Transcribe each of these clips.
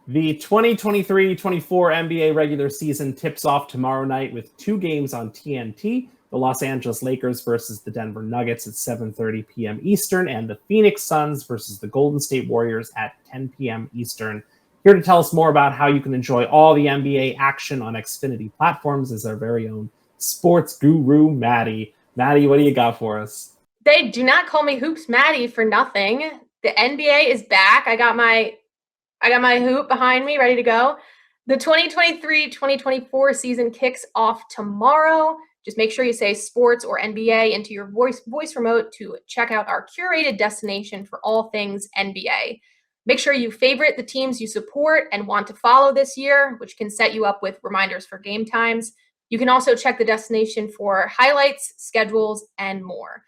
The 2023-24 NBA regular season tips off tomorrow night with two games on TNT. The Los Angeles Lakers versus the Denver Nuggets at 7:30 p.m. Eastern, and the Phoenix Suns versus the Golden State Warriors at 10 p.m. Eastern. Here to tell us more about how you can enjoy all the NBA action on Xfinity platforms is our very own sports guru, Maddie. Maddie, what do you got for us? They do not call me Hoops Maddie for nothing. The NBA is back. I got my hoop behind me, ready to go. The 2023-2024 season kicks off tomorrow. Just make sure you say sports or NBA into your voice remote to check out our curated destination for all things NBA. Make sure you favorite the teams you support and want to follow this year, which can set you up with reminders for game times. You can also check the destination for highlights, schedules, and more.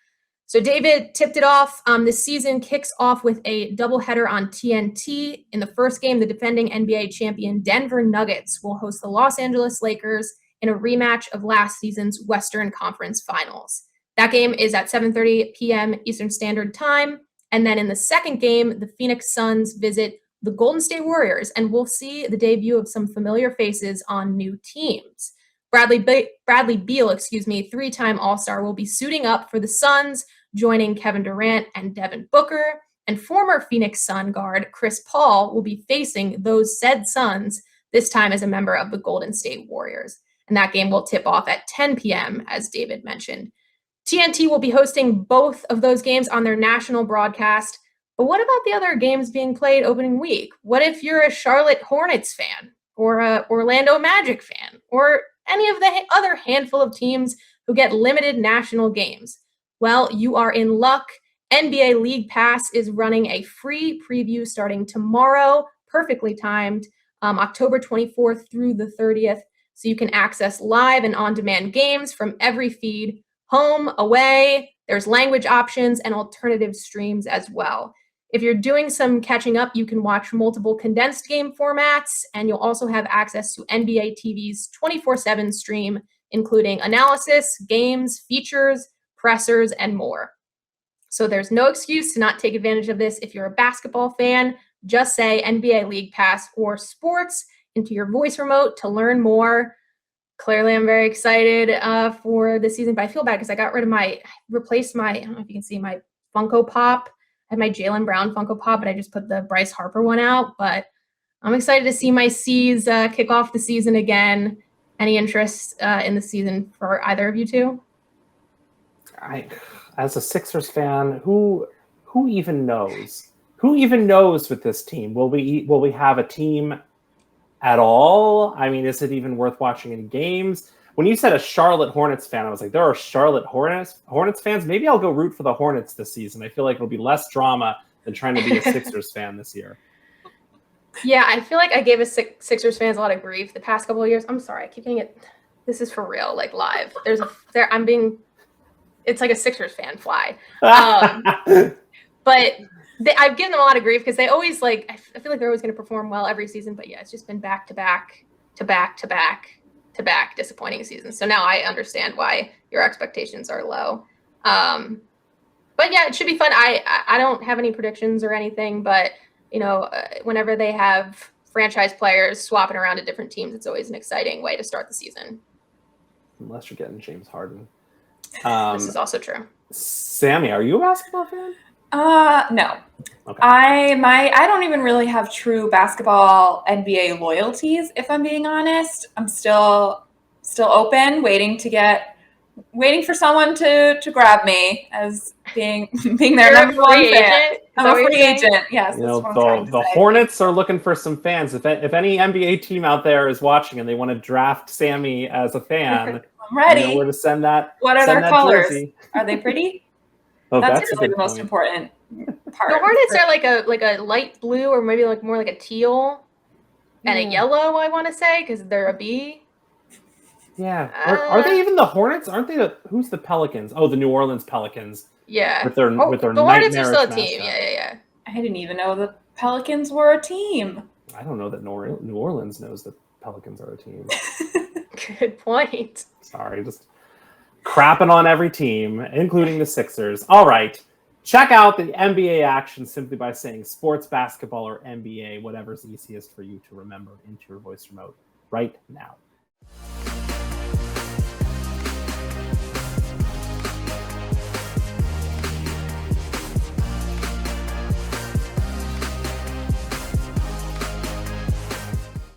So David tipped it off. This season kicks off with a doubleheader on TNT. In the first game, the defending NBA champion Denver Nuggets will host the Los Angeles Lakers in a rematch of last season's Western Conference Finals. That game is at 7:30 p.m. Eastern Standard Time. And then in the second game, the Phoenix Suns visit the Golden State Warriors, and we'll see the debut of some familiar faces on new teams. Bradley Beal, three-time All-Star, will be suiting up for the Suns, joining Kevin Durant and Devin Booker, and former Phoenix Sun guard Chris Paul will be facing those said Suns, this time as a member of the Golden State Warriors. And that game will tip off at 10 p.m., as David mentioned. TNT will be hosting both of those games on their national broadcast. But what about the other games being played opening week? What if you're a Charlotte Hornets fan, or a Orlando Magic fan, or any of the other handful of teams who get limited national games? Well, you are in luck. NBA League Pass is running a free preview starting tomorrow, perfectly timed, October 24th through the 30th. So you can access live and on-demand games from every feed, home, away. There's language options and alternative streams as well. If you're doing some catching up, you can watch multiple condensed game formats, and you'll also have access to NBA TV's 24/7 stream, including analysis, games, features, pressers, and more. So there's no excuse to not take advantage of this. If you're a basketball fan, just say NBA League Pass or sports into your voice remote to learn more. Clearly, I'm very excited for the season, but I feel bad because I replaced my, I don't know if you can see my Funko Pop. I had my Jaylen Brown Funko Pop, but I just put the Bryce Harper one out. But I'm excited to see my C's kick off the season again. Any interest in the season for either of you two? As a Sixers fan, who even knows? Who even knows with this team? Will we have a team at all? I mean, is it even worth watching any games? When you said a Charlotte Hornets fan, I was like, there are Charlotte Hornets fans. Maybe I'll go root for the Hornets this season. I feel like it'll be less drama than trying to be a Sixers fan this year. Yeah, I feel like I gave Sixers fans a lot of grief the past couple of years. I'm sorry, I keep getting it. This is for real, like live. It's like a Sixers fan fly. But I've given them a lot of grief because they always I feel like they're always going to perform well every season. But yeah, it's just been back to back disappointing seasons. So now I understand why your expectations are low. But yeah, it should be fun. I don't have any predictions or anything, but whenever they have franchise players swapping around to different teams, it's always an exciting way to start the season. Unless you're getting James Harden. This is also true. Sammy, are you a basketball fan? No. Okay. I don't even really have true basketball NBA loyalties, if I'm being honest. I'm still open, waiting for someone to grab me as being their number one fan. I'm a free agent. Yes. The Hornets are looking for some fans. If any NBA team out there is watching and they want to draft Sammy as a fan, I'm ready. You know where to send that. What are their colors? Jersey. Are they pretty? Oh, that's really the most important part. The Hornets are like a light blue, or maybe more like a teal and a yellow, I want to say, because they're a B. Yeah. Are they even the Hornets? Aren't they who's the Pelicans? Oh, the New Orleans Pelicans. Yeah. With their the Hornets are still a team. Yeah. I didn't even know the Pelicans were a team. I don't know that New Orleans knows that Pelicans are a team. Good point. Sorry, just crapping on every team, including the Sixers. All right. Check out the NBA action simply by saying sports basketball or NBA, whatever's easiest for you to remember into your voice remote right now.